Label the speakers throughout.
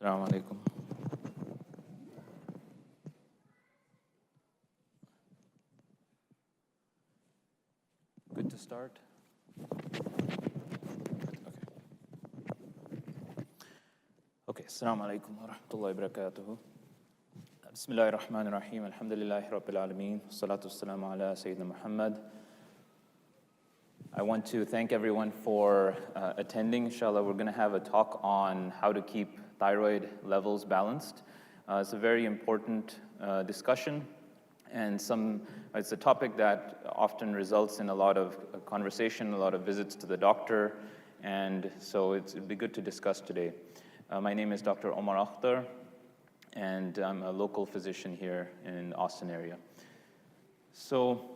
Speaker 1: Assalamu alaikum. Good to start? Okay. Assalamu alaikum wa rahmatullahi wa barakatuhu. Bismillahir Rahmanir Rahim. Alhamdulillahi Rabbil Alameen. Salatu wassalamu ala Sayyidina Muhammad. I want to thank everyone for attending. Inshallah, we're going to have a talk on how to keep thyroid levels balanced. It's a very important discussion, and it's a topic that often results in a lot of conversation, a lot of visits to the doctor, and so it'd be good to discuss today. My name is Dr. Omar Akhter, and I'm a local physician here in Austin area. So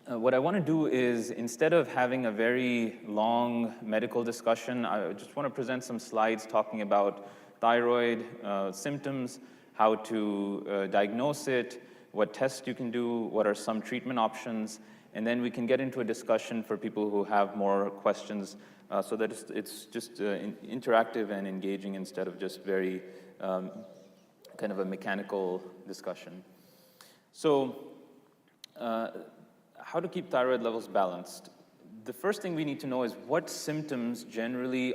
Speaker 1: what I want to do is, instead of having a very long medical discussion, I just want to present some slides talking about thyroid symptoms, how to diagnose it, what tests you can do, what are some treatment options, and then we can get into a discussion for people who have more questions so that it's just interactive and engaging instead of just very kind of a mechanical discussion. So how to keep thyroid levels balanced? The first thing we need to know is what symptoms generally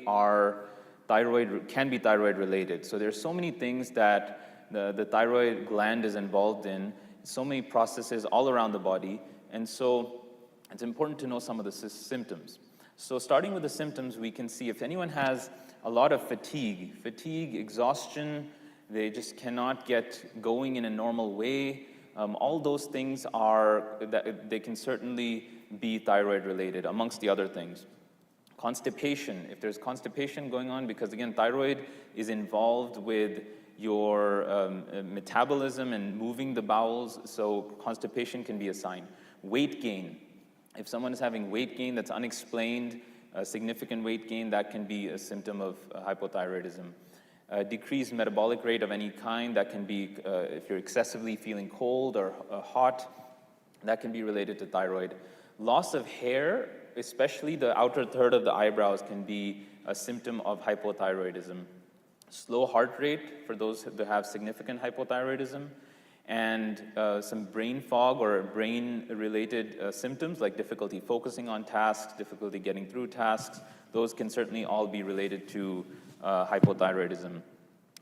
Speaker 1: can be thyroid related. So there's so many things that the thyroid gland is involved in, so many processes all around the body, and so it's important to know some of the symptoms. So starting with the symptoms, we can see if anyone has a lot of fatigue, exhaustion, they just cannot get going in a normal way. All those things they can certainly be thyroid related, amongst the other things. Constipation, if there's constipation going on, because again, thyroid is involved with your metabolism and moving the bowels, so constipation can be a sign. Weight gain, if someone is having weight gain that's unexplained, significant weight gain, that can be a symptom of hypothyroidism. Decreased metabolic rate of any kind, that can be if you're excessively feeling cold or hot, that can be related to thyroid. Loss of hair, especially the outer third of the eyebrows, can be a symptom of hypothyroidism. Slow heart rate for those who have significant hypothyroidism, and some brain fog or brain-related symptoms like difficulty focusing on tasks, difficulty getting through tasks. Those can certainly all be related to hypothyroidism.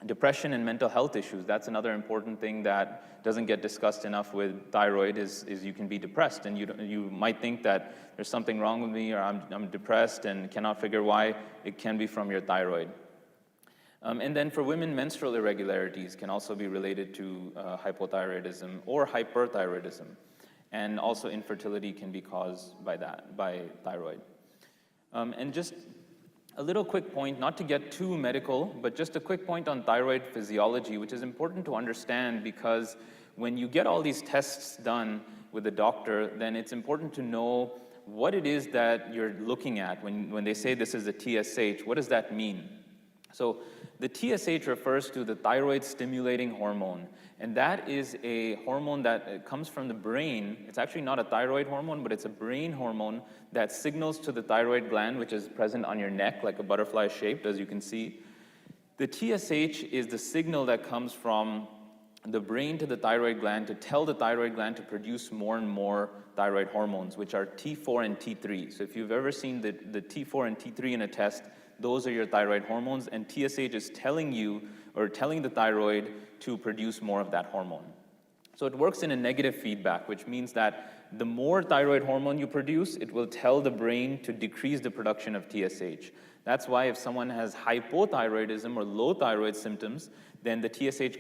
Speaker 1: Depression and mental health issues, that's another important thing that doesn't get discussed enough with thyroid, is you can be depressed, and you might think that there's something wrong with me, or I'm depressed and cannot figure why. It can be from your thyroid. And then for women, menstrual irregularities can also be related to hypothyroidism or hyperthyroidism. And also infertility can be caused by thyroid. And just a little quick point, not to get too medical, but just a quick point on thyroid physiology, which is important to understand, because when you get all these tests done with the doctor, then it's important to know what it is that you're looking at. When they say this is a TSH, what does that mean? So the TSH refers to the thyroid stimulating hormone, and that is a hormone that comes from the brain. It's actually not a thyroid hormone, but it's a brain hormone that signals to the thyroid gland, which is present on your neck like a butterfly shaped, as you can see. The TSH is the signal that comes from the brain to the thyroid gland to tell the thyroid gland to produce more and more thyroid hormones, which are T4 and T3. So if you've ever seen the T4 and T3 in a test, those are your thyroid hormones, and TSH is telling you, or telling the thyroid to produce more of that hormone. So it works in a negative feedback, which means that the more thyroid hormone you produce, it will tell the brain to decrease the production of TSH. That's why if someone has hypothyroidism or low thyroid symptoms, then the TSH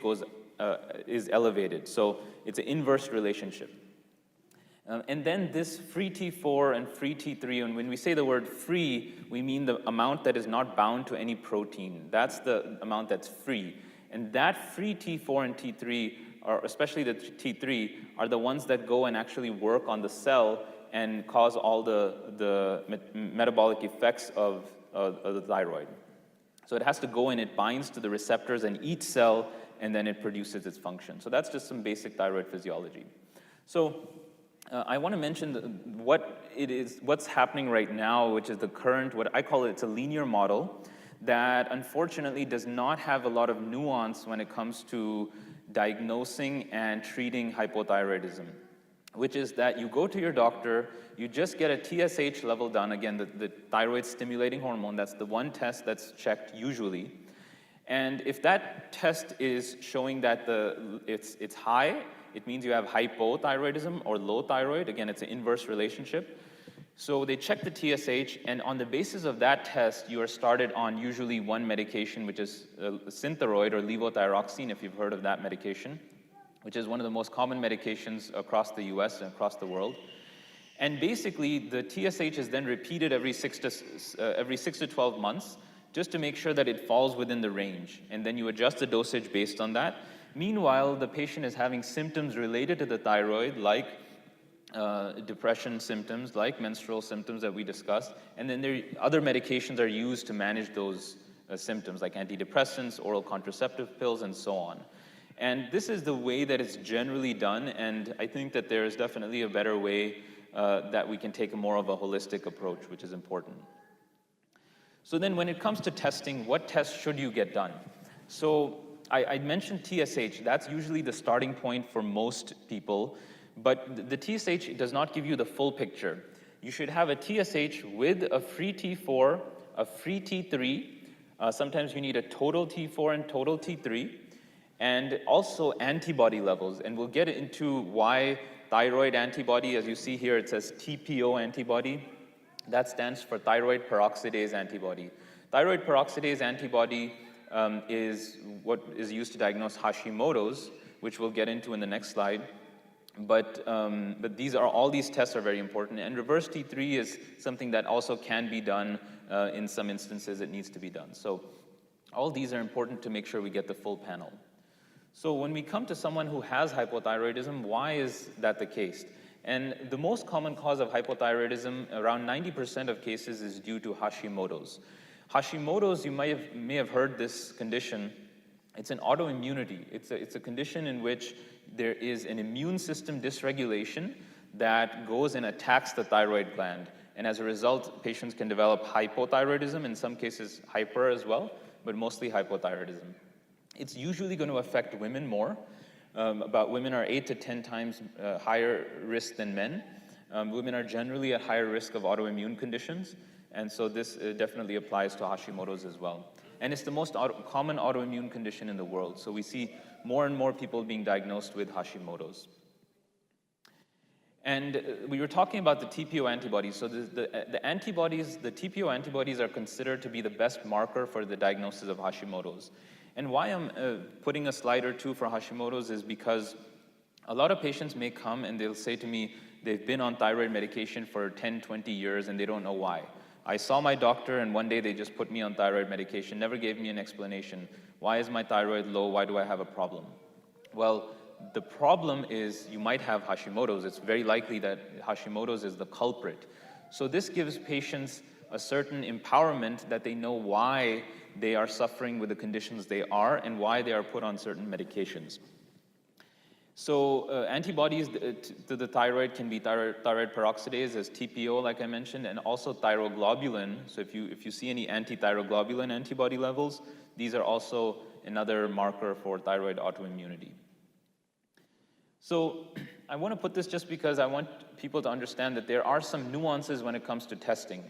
Speaker 1: is elevated. So it's an inverse relationship. And then this free T4 and free T3, and when we say the word free, we mean the amount that is not bound to any protein. That's the amount that's free. And that free T4 and T3, or especially the T3, are the ones that go and actually work on the cell and cause all the metabolic effects of the thyroid. So it has to go and it binds to the receptors in each cell, and then it produces its function. So that's just some basic thyroid physiology. So I want to mention what's happening right now, which is the current, what I call it's a linear model. that unfortunately does not have a lot of nuance when it comes to diagnosing and treating hypothyroidism, which is that you go to your doctor, you just get a TSH level done, again, the thyroid stimulating hormone. That's the one test that's checked usually. And if that test is showing that it's high, it means you have hypothyroidism, or low thyroid. Again, it's an inverse relationship. So they check the TSH, and on the basis of that test, you are started on usually one medication, which is Synthroid or levothyroxine, if you've heard of that medication, which is one of the most common medications across the US and across the world. And basically, the TSH is then repeated every 6 to 12 months, just to make sure that it falls within the range. And then you adjust the dosage based on that. Meanwhile, the patient is having symptoms related to the thyroid, like depression symptoms, like menstrual symptoms that we discussed. And then other medications are used to manage those symptoms, like antidepressants, oral contraceptive pills, and so on. And this is the way that it's generally done, and I think that there is definitely a better way that we can take more of a holistic approach, which is important. So then when it comes to testing, what tests should you get done? So I mentioned TSH. That's usually the starting point for most people, but the TSH does not give you the full picture. You should have a TSH with a free T4, a free T3. Sometimes you need a total T4 and total T3, and also antibody levels. And we'll get into why thyroid antibody, as you see here, it says TPO antibody. That stands for thyroid peroxidase antibody. Thyroid peroxidase antibody is what is used to diagnose Hashimoto's, which we'll get into in the next slide. But all these tests are very important. And reverse T3 is something that also can be done in some instances. It needs to be done. So all these are important to make sure we get the full panel. So when we come to someone who has hypothyroidism, why is that the case? And the most common cause of hypothyroidism, around 90% of cases, is due to Hashimoto's. Hashimoto's, you may have heard this condition. It's an autoimmunity. It's a condition in which there is an immune system dysregulation that goes and attacks the thyroid gland. And as a result, patients can develop hypothyroidism, in some cases hyper as well, but mostly hypothyroidism. It's usually going to affect women more. Women are 8 to 10 times higher risk than men. Women are generally at higher risk of autoimmune conditions, and so this definitely applies to Hashimoto's as well. And it's the most common autoimmune condition in the world, so we see more and more people being diagnosed with Hashimoto's. And we were talking about the TPO antibodies. So the antibodies, the TPO antibodies, are considered to be the best marker for the diagnosis of Hashimoto's. And why I'm putting a slide or two for Hashimoto's is because a lot of patients may come and they'll say to me they've been on thyroid medication for 10, 20 years and they don't know why. I saw my doctor and one day they just put me on thyroid medication, never gave me an explanation. Why is my thyroid low? Why do I have a problem? Well, the problem is you might have Hashimoto's. It's very likely that Hashimoto's is the culprit. So this gives patients a certain empowerment that they know why they are suffering with the conditions they are and why they are put on certain medications. So antibodies to the thyroid can be thyroid peroxidase, as TPO, like I mentioned, and also thyroglobulin. So if you see any anti-thyroglobulin antibody levels, these are also another marker for thyroid autoimmunity. So I want to put this just because I want people to understand that there are some nuances when it comes to testing,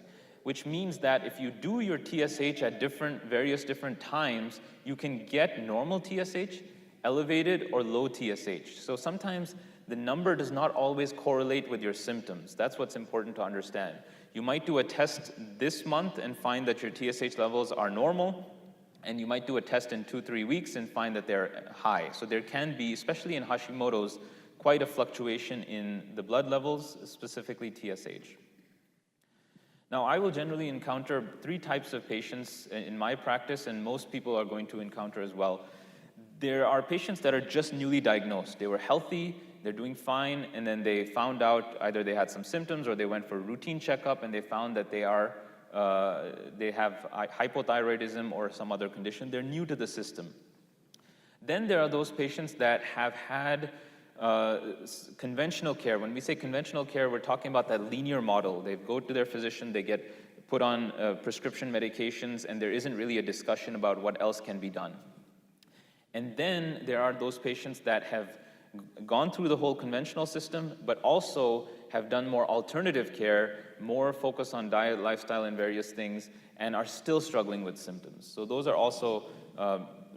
Speaker 1: which means that if you do your TSH at various different times, you can get normal TSH, elevated, or low TSH. So sometimes the number does not always correlate with your symptoms. That's what's important to understand. You might do a test this month and find that your TSH levels are normal, and you might do a test in 2-3 weeks and find that they're high. So there can be, especially in Hashimoto's, quite a fluctuation in the blood levels, specifically TSH. Now, I will generally encounter 3 types of patients in my practice, and most people are going to encounter as well. There are patients that are just newly diagnosed. They were healthy, they're doing fine, and then they found out either they had some symptoms or they went for a routine checkup and they found that they have hypothyroidism or some other condition. They're new to the system. Then there are those patients that have had conventional care. When we say conventional care, we're talking about that linear model. They go to their physician, they get put on prescription medications, and there isn't really a discussion about what else can be done. And then there are those patients that have gone through the whole conventional system, but also have done more alternative care, more focus on diet, lifestyle, and various things, and are still struggling with symptoms. So those are also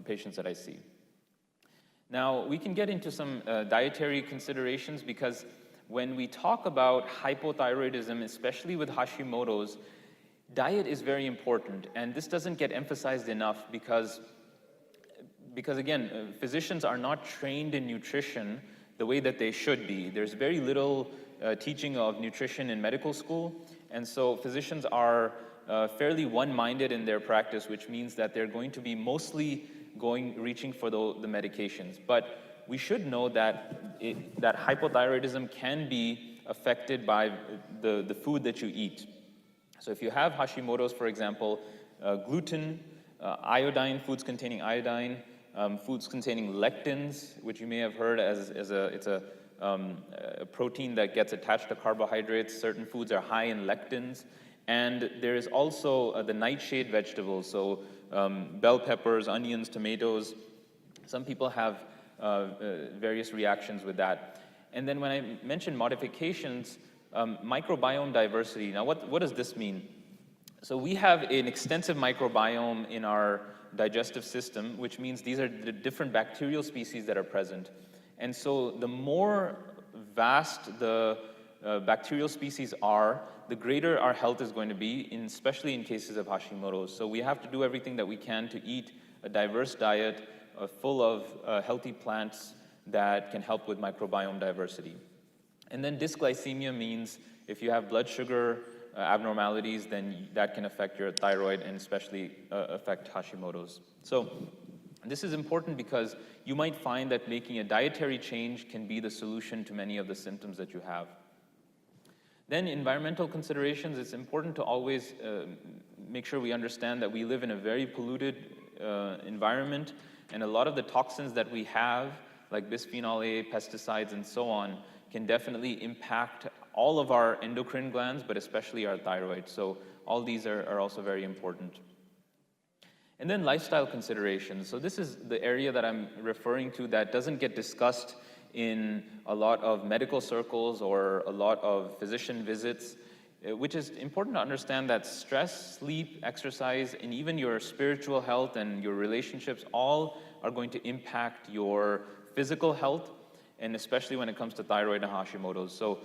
Speaker 1: patients that I see. Now, we can get into some dietary considerations, because when we talk about hypothyroidism, especially with Hashimoto's, diet is very important, and this doesn't get emphasized enough because again, physicians are not trained in nutrition the way that they should be. There's very little teaching of nutrition in medical school, and so physicians are fairly one-minded in their practice, which means that they're going to be mostly reaching for the medications. But we should know that that hypothyroidism can be affected by the food that you eat. So if you have Hashimoto's, for example, gluten, iodine, foods containing iodine, foods containing lectins, which you may have heard it's a protein that gets attached to carbohydrates. Certain foods are high in lectins. And there is also the nightshade vegetables, so bell peppers, onions, tomatoes. Some people have various reactions with that. And then when I mentioned modifications, microbiome diversity. Now, what does this mean? So we have an extensive microbiome in our digestive system, which means these are the different bacterial species that are present. And so the more vast the bacterial species are, the greater our health is going to be, especially in cases of Hashimoto's. So we have to do everything that we can to eat a diverse diet full of healthy plants that can help with microbiome diversity. And then dysglycemia means if you have blood sugar abnormalities, then that can affect your thyroid and especially affect Hashimoto's. So this is important because you might find that making a dietary change can be the solution to many of the symptoms that you have. Then environmental considerations, it's important to always make sure we understand that we live in a very polluted environment, and a lot of the toxins that we have, like bisphenol A, pesticides, and so on, can definitely impact all of our endocrine glands, but especially our thyroid. So all these are also very important. And then lifestyle considerations. So this is the area that I'm referring to that doesn't get discussed in a lot of medical circles or a lot of physician visits, which is important to understand that stress, sleep, exercise, and even your spiritual health and your relationships all are going to impact your physical health, and especially when it comes to thyroid and Hashimoto's. So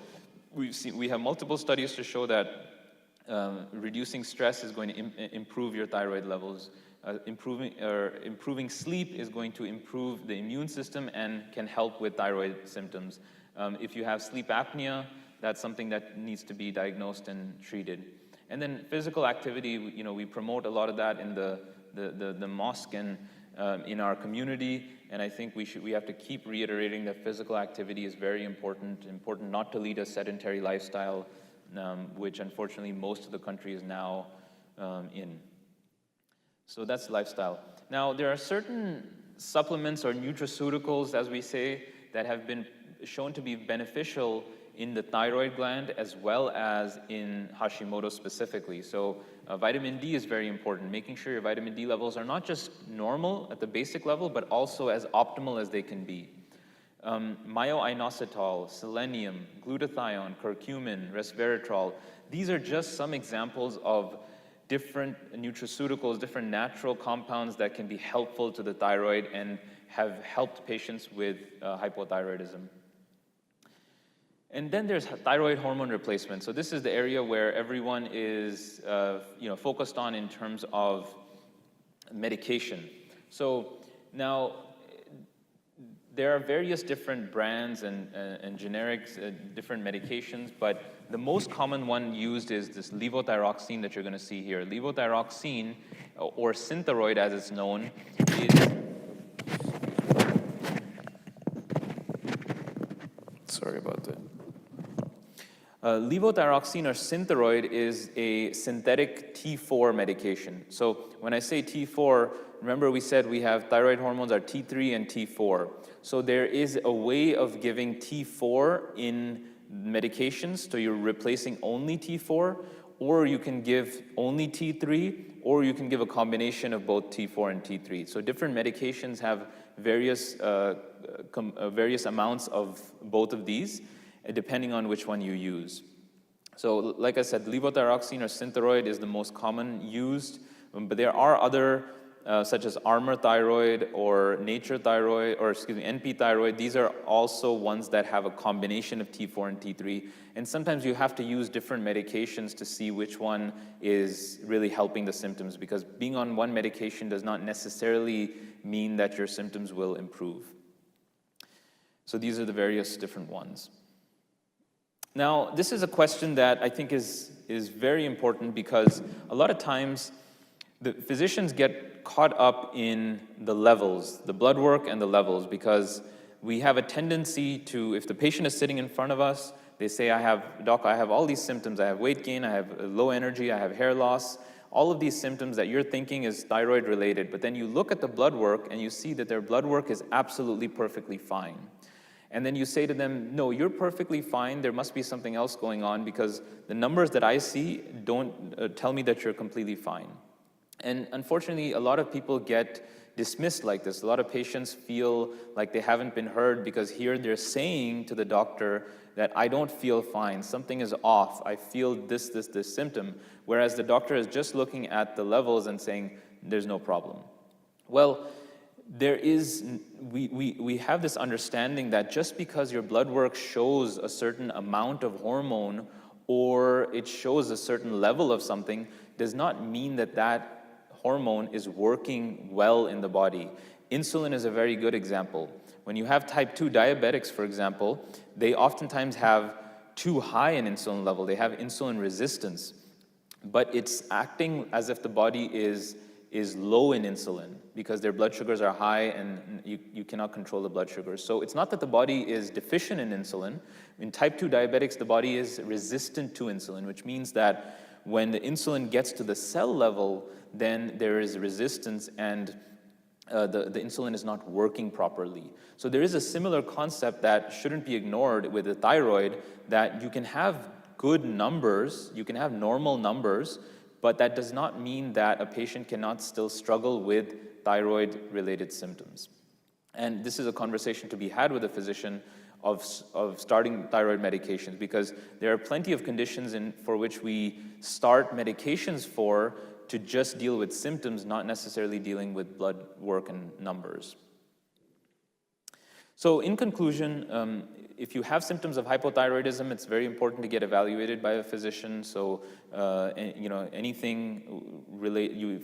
Speaker 1: we have multiple studies to show that reducing stress is going to improve your thyroid levels. Improving sleep is going to improve the immune system and can help with thyroid symptoms. If you have sleep apnea, that's something that needs to be diagnosed and treated. And then physical activity, we promote a lot of that in the mosque and in our community. And I think we have to keep reiterating that physical activity is very important not to lead a sedentary lifestyle, which unfortunately most of the country is now in. So that's lifestyle. Now, there are certain supplements or nutraceuticals, as we say, that have been shown to be beneficial in the thyroid gland as well as in Hashimoto specifically. So vitamin D is very important, making sure your vitamin D levels are not just normal at the basic level, but also as optimal as they can be. Myoinositol, selenium, glutathione, curcumin, resveratrol, these are just some examples of different nutraceuticals, different natural compounds that can be helpful to the thyroid and have helped patients with hypothyroidism. And then there's thyroid hormone replacement. So this is the area where everyone is focused on in terms of medication. So now there are various different brands and generics, different medications, but the most common one used is this levothyroxine that you're going to see here. Levothyroxine, or Synthroid as it's known, is... Sorry about that. Levothyroxine or Synthroid is a synthetic T4 medication. So when I say T4, remember we said we have thyroid hormones are T3 and T4. So there is a way of giving T4 in medications, so you're replacing only T4, or you can give only T3, or you can give a combination of both T4 and T3. So different medications have various amounts of both of these, depending on which one you use. So like I said, levothyroxine or Synthroid is the most common used, but there are other such as Armor Thyroid or Nature Thyroid, or excuse me, NP Thyroid. These are also ones that have a combination of T4 and T3. And sometimes you have to use different medications to see which one is really helping the symptoms, because being on one medication does not necessarily mean that your symptoms will improve. So these are the various different ones. Now, this is a question that I think is very important, because a lot of times the physicians get caught up in the levels, the blood work and the levels, because we have a tendency to, if the patient is sitting in front of us, they say, Doc, I have all these symptoms. I have weight gain, I have low energy, I have hair loss, all of these symptoms that you're thinking is thyroid related. But then you look at the blood work and you see that their blood work is absolutely perfectly fine. And then you say to them, no, you're perfectly fine. There must be something else going on, because the numbers that I see don't tell me that you're completely fine. And unfortunately, a lot of people get dismissed like this. A lot of patients feel like they haven't been heard, because here they're saying to the doctor that I don't feel fine, something is off, I feel this symptom, whereas the doctor is just looking at the levels and saying there's no problem. Well, we have this understanding that just because your blood work shows a certain amount of hormone, or it shows a certain level of something, does not mean that that hormone is working well in the body. Insulin is a very good example. When you have type 2 diabetics, for example, they oftentimes have too high an insulin level. They have insulin resistance, but it's acting as if the body is low in insulin, because their blood sugars are high and you cannot control the blood sugars. So it's not that the body is deficient in insulin. In type 2 diabetics, the body is resistant to insulin, which means that when the insulin gets to the cell level, then there is resistance, and the insulin is not working properly. So there is a similar concept that shouldn't be ignored with the thyroid, that you can have good numbers, you can have normal numbers, but that does not mean that a patient cannot still struggle with thyroid-related symptoms. And this is a conversation to be had with a physician of starting thyroid medications, because there are plenty of conditions for which we start medications to just deal with symptoms, not necessarily dealing with blood work and numbers. So in conclusion, if you have symptoms of hypothyroidism, it's very important to get evaluated by a physician. So, anything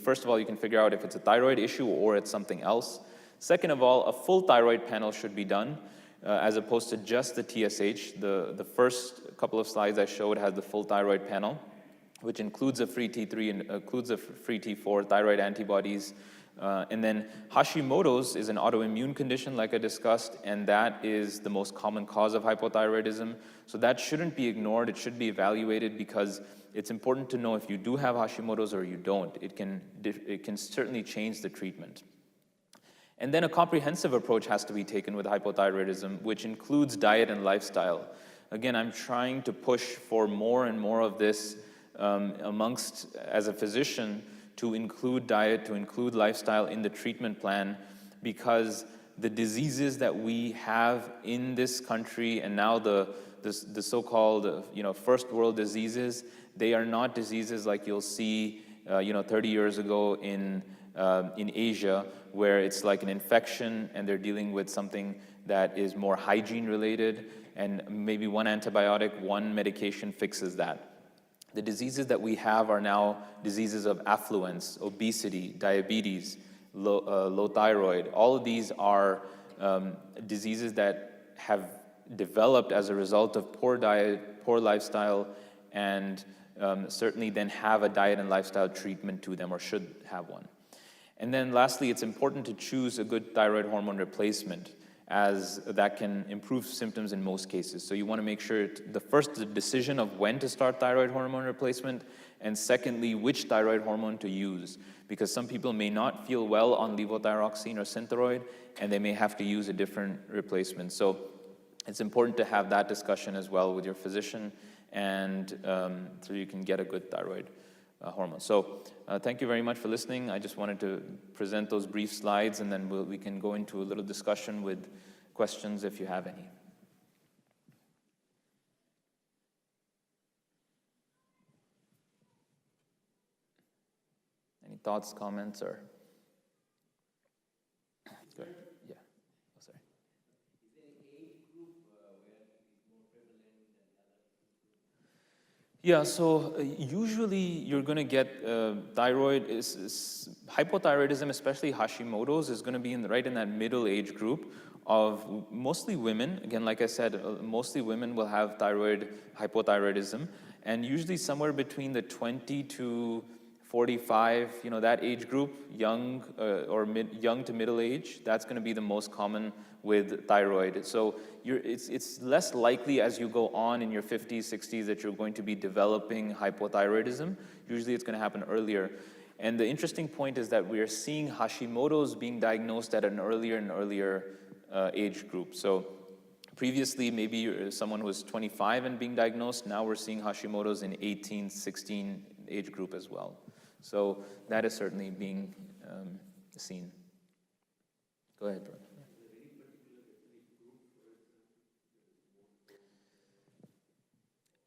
Speaker 1: first of all, you can figure out if it's a thyroid issue or it's something else. Second of all, a full thyroid panel should be done, as opposed to just the TSH. The first couple of slides I showed had the full thyroid panel, which includes a free T3 and includes a free T4, thyroid antibodies. And then Hashimoto's is an autoimmune condition, like I discussed, and that is the most common cause of hypothyroidism. So that shouldn't be ignored. It should be evaluated, because it's important to know if you do have Hashimoto's or you don't. It can certainly change the treatment. And then a comprehensive approach has to be taken with hypothyroidism, which includes diet and lifestyle. Again, I'm trying to push for more and more of this as a physician, to include diet, to include lifestyle in the treatment plan, because the diseases that we have in this country, and now the so-called first world diseases, they are not diseases like you'll see 30 years ago in Asia, where it's like an infection and they're dealing with something that is more hygiene related, and maybe one antibiotic, one medication fixes that. The diseases that we have are now diseases of affluence, obesity, diabetes, low thyroid. All of these are diseases that have developed as a result of poor diet, poor lifestyle, and certainly then have a diet and lifestyle treatment to them, or should have one. And then lastly, it's important to choose a good thyroid hormone replacement, as that can improve symptoms in most cases. So you want to make sure the decision of when to start thyroid hormone replacement, and secondly, which thyroid hormone to use, because some people may not feel well on levothyroxine or Synthroid, and they may have to use a different replacement. So it's important to have that discussion as well with your physician, and so you can get a good thyroid hormone. So thank you very much for listening. I just wanted to present those brief slides, and then we can go into a little discussion with questions if you have any. Any thoughts, comments, or? Good. Yeah. Oh, sorry.
Speaker 2: Is there an age group where it's more prevalent than the other?
Speaker 1: Yeah, so usually you're going to get thyroid, hypothyroidism, especially Hashimoto's, is going to be right in that middle age group of mostly women. Again, like I said, mostly women will have hypothyroidism, and usually somewhere between the 20 to 45, that age group, young young to middle age, that's going to be the most common with thyroid. So it's less likely as you go on in your 50s, 60s that you're going to be developing hypothyroidism. Usually it's going to happen earlier. And the interesting point is that we are seeing Hashimoto's being diagnosed at an earlier and earlier age group. So previously, maybe someone was 25 and being diagnosed. Now we're seeing Hashimoto's in 18, 16 age group as well. So that is certainly being seen. Go ahead, bro.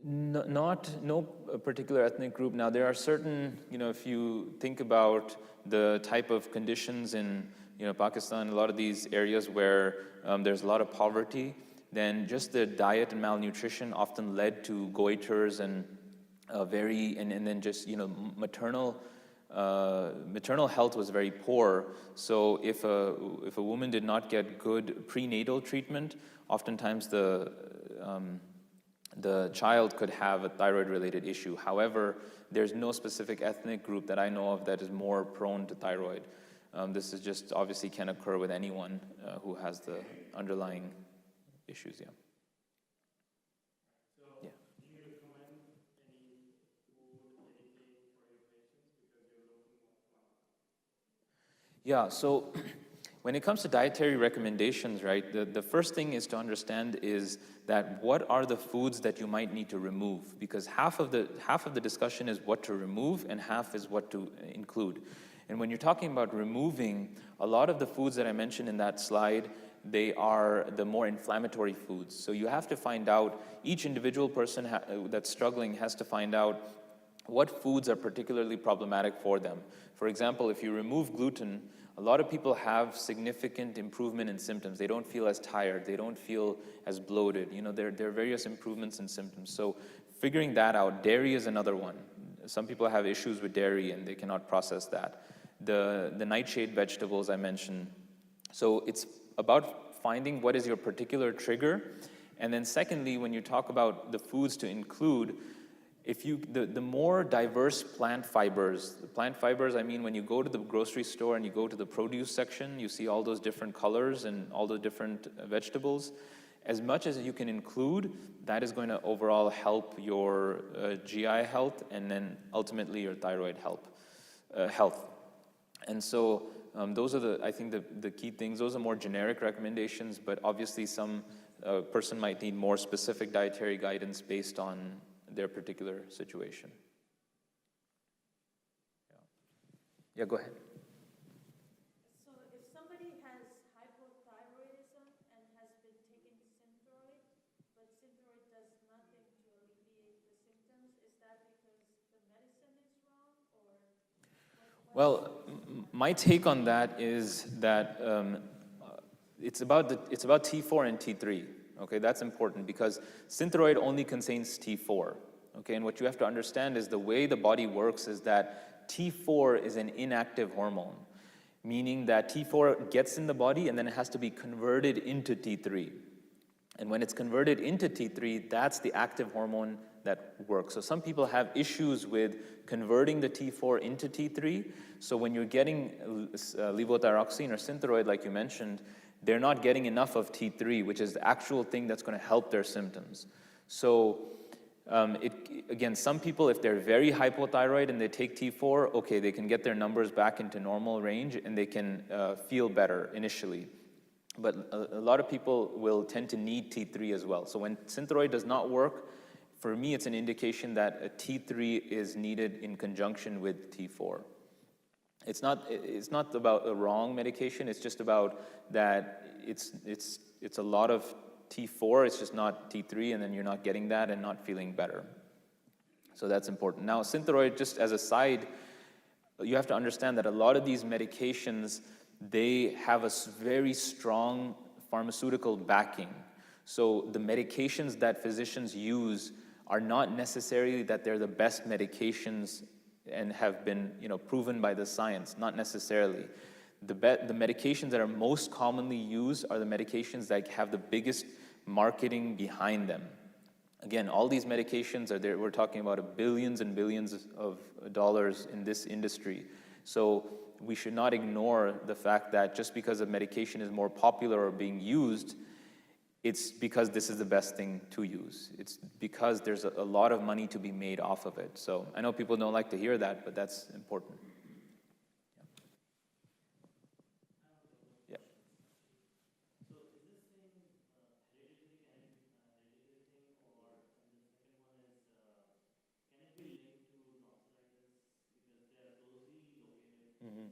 Speaker 1: No particular ethnic group. Now there are certain, if you think about the type of conditions in, Pakistan, a lot of these areas where there's a lot of poverty, then just the diet and malnutrition often led to goiters and and then just, maternal health was very poor. So if a woman did not get good prenatal treatment, oftentimes the child could have a thyroid-related issue. However, there's no specific ethnic group that I know of that is more prone to thyroid. This is just obviously can occur with anyone who has the underlying issues. Yeah. Yeah.
Speaker 3: Do you recommend any food, anything for your patients because you're looking at?
Speaker 1: Yeah. So when it comes to dietary recommendations, right, the first thing is to understand is that what are the foods that you might need to remove, because half of the discussion is what to remove and half is what to include. And when you're talking about removing, a lot of the foods that I mentioned in that slide, they are the more inflammatory foods. So you have to find out, each individual person that's struggling has to find out what foods are particularly problematic for them. For example, if you remove gluten, a lot of people have significant improvement in symptoms. They don't feel as tired. They don't feel as bloated. There are various improvements in symptoms. So figuring that out. Dairy is another one. Some people have issues with dairy and they cannot process that. The nightshade vegetables I mentioned. So it's about finding what is your particular trigger. And then secondly, when you talk about the foods to include, the more diverse plant fibers, I mean, when you go to the grocery store and you go to the produce section, you see all those different colors and all the different vegetables. As much as you can include, that is going to overall help your GI health and then ultimately your thyroid health. And so those are I think the key things. Those are more generic recommendations, but obviously some person might need more specific dietary guidance based on their particular situation. Yeah, go ahead.
Speaker 4: So if somebody has hypothyroidism and has been taking Synthroid, but Synthroid does nothing to alleviate the symptoms, is that because the medicine is wrong, or
Speaker 1: Well, my take on that is that it's about T4 and T3. Okay, that's important because Synthroid only contains T4. Okay, and what you have to understand is the way the body works is that T4 is an inactive hormone, meaning that T4 gets in the body and then it has to be converted into T3. And when it's converted into T3, that's the active hormone that works. So some people have issues with converting the T4 into T3. So when you're getting levothyroxine or Synthroid, like you mentioned, they're not getting enough of T3, which is the actual thing that's going to help their symptoms. So again, some people, if they're very hypothyroid and they take T4, okay, they can get their numbers back into normal range and they can feel better initially. But a lot of people will tend to need T3 as well. So when Synthroid does not work, for me, it's an indication that a T3 is needed in conjunction with T4. It's not about a wrong medication. It's just about that it's a lot of T4. It's just not T3, and then you're not getting that and not feeling better. So that's important. Now, Synthroid, just as a side, you have to understand that a lot of these medications, they have a very strong pharmaceutical backing. So the medications that physicians use are not necessarily that they're the best medications and have been, proven by the science, not necessarily. The medications that are most commonly used are the medications that have the biggest marketing behind them. Again, all these medications are there. We're talking about billions and billions of dollars in this industry. So we should not ignore the fact that just because a medication is more popular or being used, it's because this is the best thing to use. It's because there's a lot of money to be made off of it. So I know people don't like to hear that, but that's important. Yeah.
Speaker 3: So is this thing hereditary, can it be hereditary thing, or and the second one is, can it be linked to tonsillitis because they are closely located?
Speaker 1: Mhm.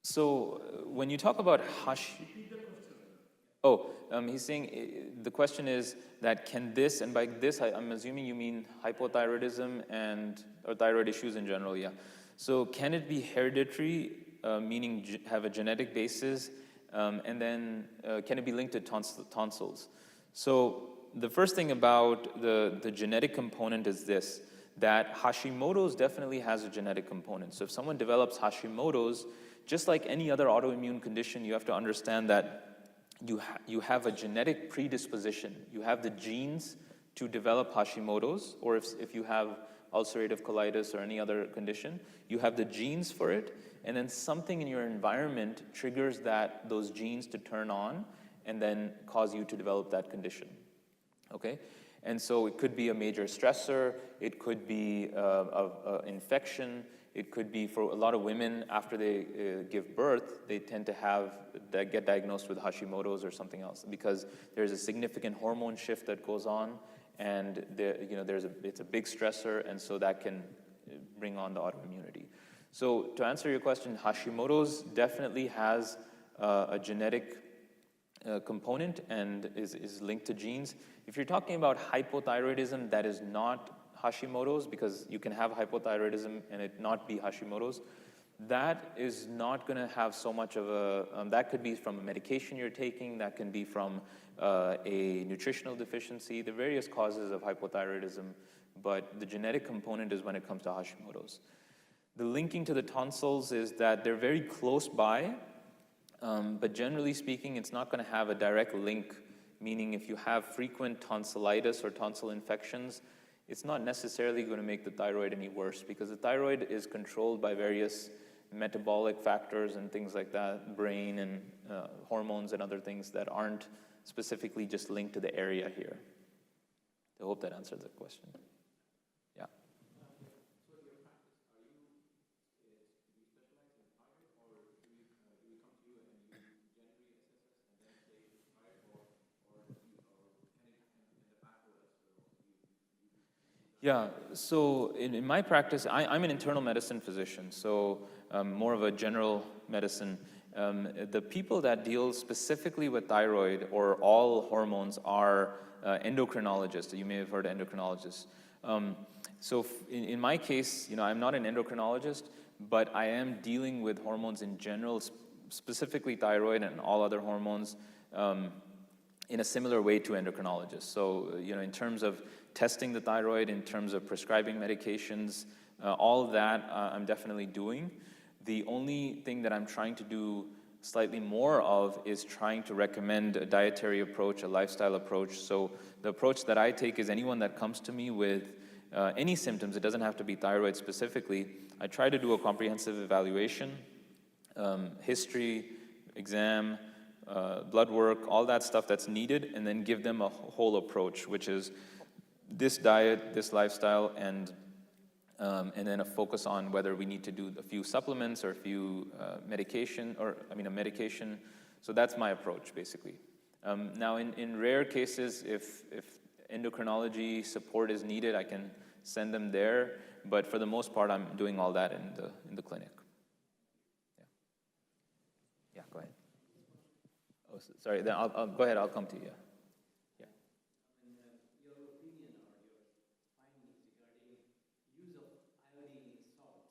Speaker 3: So
Speaker 1: When you talk about he's saying the question is that can this, and by this I'm assuming you mean hypothyroidism or thyroid issues in general, yeah. So can it be hereditary, meaning have a genetic basis, and then can it be linked to tonsils? So the first thing about the genetic component is this, that Hashimoto's definitely has a genetic component. So if someone develops Hashimoto's, just like any other autoimmune condition, you have to understand that you have a genetic predisposition. You have the genes to develop Hashimoto's, or if you have ulcerative colitis or any other condition, you have the genes for it, and then something in your environment triggers those genes to turn on and then cause you to develop that condition. Okay? And so it could be a major stressor, it could be an infection, it could be for a lot of women after they give birth, they tend to get diagnosed with Hashimoto's or something else because there's a significant hormone shift that goes on, and it's a big stressor, and so that can bring on the autoimmunity. So to answer your question, Hashimoto's definitely has a genetic component and is linked to genes. If you're talking about hypothyroidism, that is not Hashimoto's, because you can have hypothyroidism and it not be Hashimoto's. That is not going to have so much of that could be from a medication you're taking, that can be from a nutritional deficiency, the various causes of hypothyroidism, but the genetic component is when it comes to Hashimoto's. The linking to the tonsils is that they're very close by, but generally speaking, it's not going to have a direct link, meaning if you have frequent tonsillitis or tonsil infections, it's not necessarily going to make the thyroid any worse, because the thyroid is controlled by various metabolic factors and things like that, brain and hormones and other things that aren't specifically just linked to the area here. I hope that answered the question. Yeah.
Speaker 5: So in your practice, do you specialize in thyroid, or do we come to you and you generally assess us and then say thyroid, or can it happen in the back door as well?
Speaker 1: Yeah, so in my practice, I'm an internal medicine physician, so more of a general medicine. The people that deal specifically with thyroid or all hormones are endocrinologists. You may have heard of endocrinologists. So in my case, I'm not an endocrinologist, but I am dealing with hormones in general, specifically thyroid and all other hormones, in a similar way to endocrinologists. So, in terms of testing the thyroid, in terms of prescribing medications, all of that I'm definitely doing. The only thing that I'm trying to do slightly more of is trying to recommend a dietary approach, a lifestyle approach. So the approach that I take is anyone that comes to me with any symptoms, it doesn't have to be thyroid specifically, I try to do a comprehensive evaluation, history, exam, blood work, all that stuff that's needed, and then give them a whole approach, which is this diet, this lifestyle, and then a focus on whether we need to do a few supplements or a few medication. So that's my approach, basically. Now, in rare cases, if endocrinology support is needed, I can send them there. But for the most part, I'm doing all that in the clinic. Yeah. Yeah. Go ahead. Oh, sorry. Then I'll go ahead. I'll come to you. Yeah. Yeah.
Speaker 2: And your opinion or your findings regarding use of iodine in salt,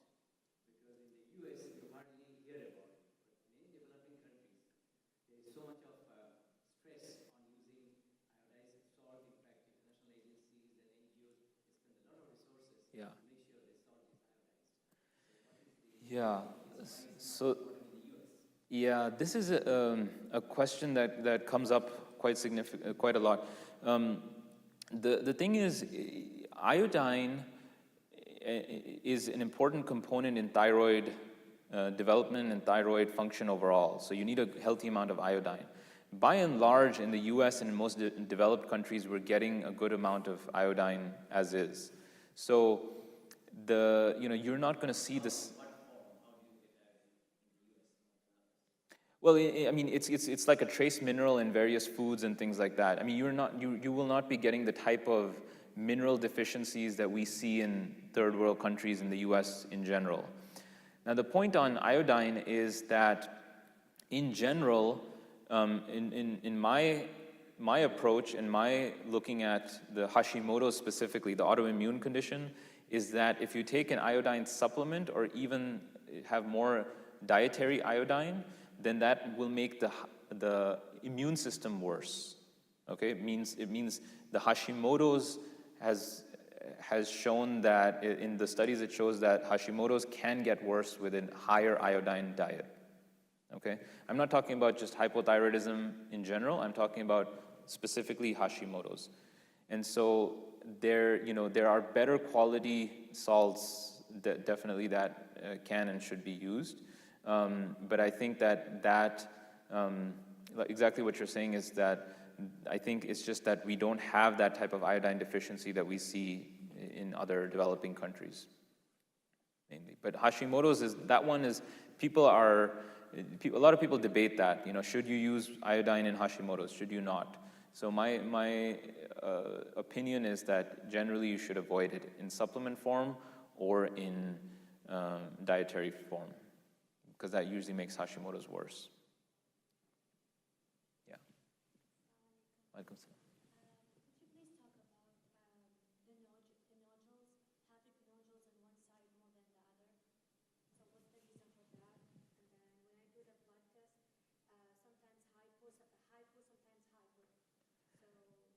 Speaker 2: because in the US you hardly hear about it, but in many developing countries there is so much of stress on using iodized salt. In fact, international agencies and NGOs they spend a lot of resources
Speaker 1: Yeah.
Speaker 2: to make sure the salt is iodized. So what is the
Speaker 1: Yeah. So.
Speaker 2: important in the US?
Speaker 1: Yeah, this is a question that comes up quite a lot. The thing is, iodine is an important component in thyroid development and thyroid function overall. So you need a healthy amount of iodine. By and large, in the U.S. and in most developed countries, we're getting a good amount of iodine as is. So you're not going to see this. Well, I mean, it's like a trace mineral in various foods and things like that. I mean, you will not be getting the type of mineral deficiencies that we see in third world countries in the U.S. in general. Now, the point on iodine is that, in general, in my approach and my looking at the Hashimoto's specifically, the autoimmune condition, is that if you take an iodine supplement or even have more dietary iodine, then that will make the immune system worse. Okay, it means the Hashimoto's has shown that in the studies it shows that Hashimoto's can get worse with a higher iodine diet. Okay, I'm not talking about just hypothyroidism in general. I'm talking about specifically Hashimoto's, and so there are better quality salts that definitely can and should be used. But I think that exactly what you're saying is that I think it's just that we don't have that type of iodine deficiency that we see in other developing countries, mainly. But Hashimoto's a lot of people debate that. Should you use iodine in Hashimoto's? Should you not? So my opinion is that generally you should avoid it in supplement form or in dietary form, because that usually makes Hashimoto's worse. Yeah. Welcome.
Speaker 4: Could you please talk about the nodules, having nodules on one side more than the other? So what's the reason for that? And then when I do the blood test, sometimes hypo, sometimes hyper. So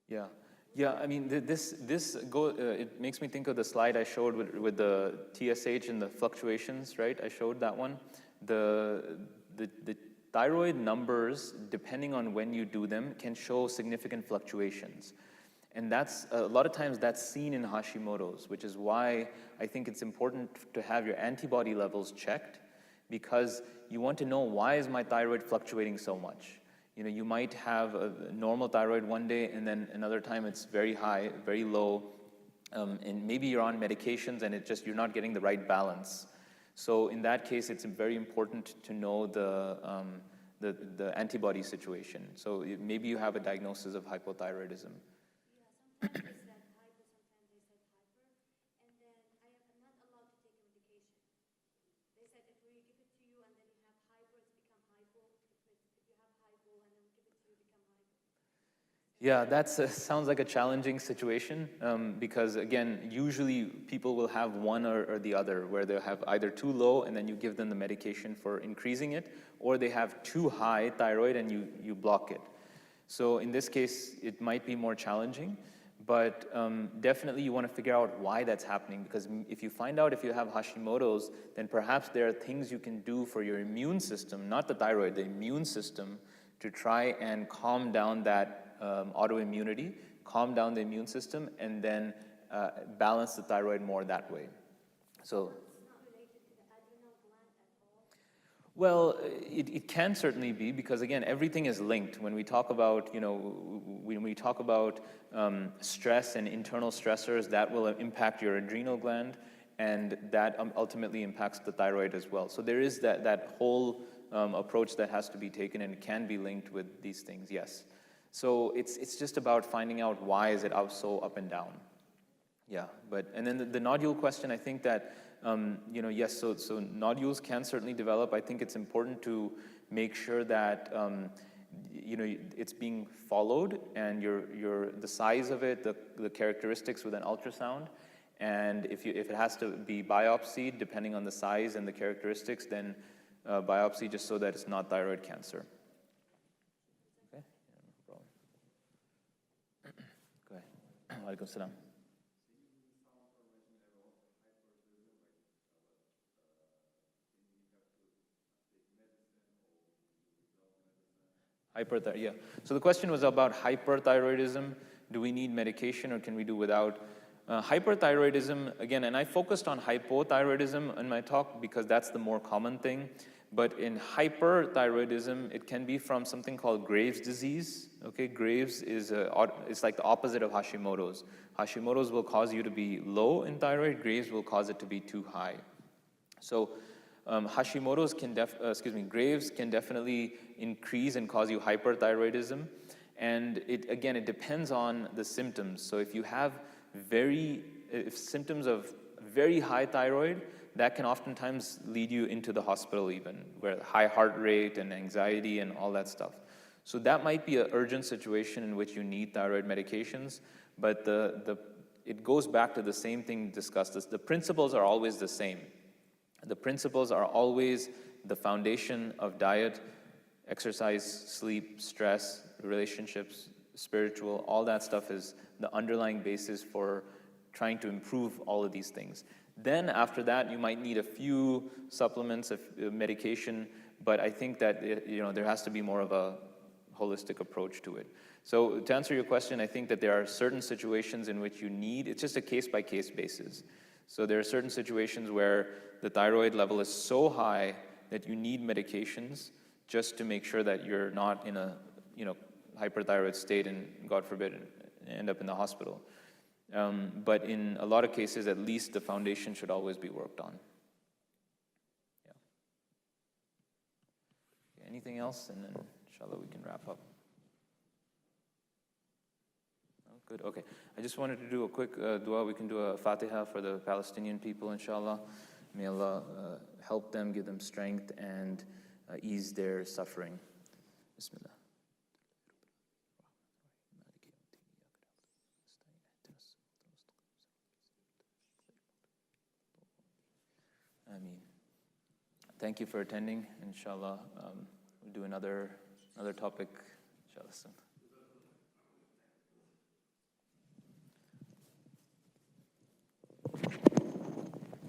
Speaker 1: Yeah. Yeah, I mean, it makes me think of the slide I showed with the TSH and the fluctuations, right? I showed that one. The thyroid numbers, depending on when you do them, can show significant fluctuations. And that's, a lot of times that's seen in Hashimoto's, which is why I think it's important to have your antibody levels checked, because you want to know, why is my thyroid fluctuating so much? You might have a normal thyroid one day, and then another time it's very high, very low, and maybe you're on medications and you're not getting the right balance. So in that case, it's very important to know the antibody situation. So maybe you have a diagnosis of hypothyroidism.
Speaker 4: yeah, sometimes they said hypo, sometimes they said hyper, and then I am not allowed to take a medication. They said if we give it to you and then you have hyper, it's become hypo. If you have hypo and then we give it to you, become hypo.
Speaker 1: Yeah, that sounds like a challenging situation, because again, usually people will have one or the other, where they'll have either too low and then you give them the medication for increasing it, or they have too high thyroid and you block it. So in this case, it might be more challenging, but definitely you want to figure out why that's happening, because if you find out if you have Hashimoto's, then perhaps there are things you can do for your immune system, not the thyroid, the immune system, to try and calm down that autoimmunity, calm down the immune system, and then balance the thyroid more that way. So,
Speaker 4: It's not related to the adrenal gland at all?
Speaker 1: well, it can certainly be, because again, everything is linked. When we talk about, stress and internal stressors, that will impact your adrenal gland, and that ultimately impacts the thyroid as well. So there is that whole approach that has to be taken, and it can be linked with these things, yes. So it's just about finding out why is it so up and down. Yeah, and then the nodule question, I think that, yes, so nodules can certainly develop. I think it's important to make sure that, it's being followed, and the size of it, the characteristics with an ultrasound, and if it has to be biopsied, depending on the size and the characteristics, then biopsy, just so that it's not thyroid cancer. Okay, yeah, no problem. Go ahead. Walaikum salam. Hyperthyroid, yeah. So the question was about hyperthyroidism. Do we need medication or can we do without? Hyperthyroidism, again, and I focused on hypothyroidism in my talk because that's the more common thing. But in hyperthyroidism, it can be from something called Graves' disease. Okay, Graves it's like the opposite of Hashimoto's. Hashimoto's will cause you to be low in thyroid. Graves will cause it to be too high. So Hashimoto's Graves can definitely increase and cause you hyperthyroidism. And it depends on the symptoms. So if you have symptoms of very high thyroid, that can oftentimes lead you into the hospital even, where high heart rate and anxiety and all that stuff. So that might be an urgent situation in which you need thyroid medications, but it goes back to the same thing discussed. The principles are always the same. The principles are always the foundation of diet, exercise, sleep, stress, relationships, spiritual, all that stuff is the underlying basis for trying to improve all of these things. Then after that, you might need a few supplements of medication, but I think that there has to be more of a holistic approach to it. So to answer your question, I think that there are certain situations in which it's just a case-by-case basis. So there are certain situations where the thyroid level is so high that you need medications just to make sure that you're not in a hyperthyroid state and, God forbid, end up in the hospital. But in a lot of cases, at least the foundation should always be worked on. Yeah. Okay, anything else? And then, inshallah, we can wrap up. Oh, good. Okay. I just wanted to do a quick dua. We can do a Fatiha for the Palestinian people, inshallah. May Allah help them, give them strength, and ease their suffering. Bismillah. Ameen. Thank you for attending. Inshallah, we'll do another topic, inshallah, soon.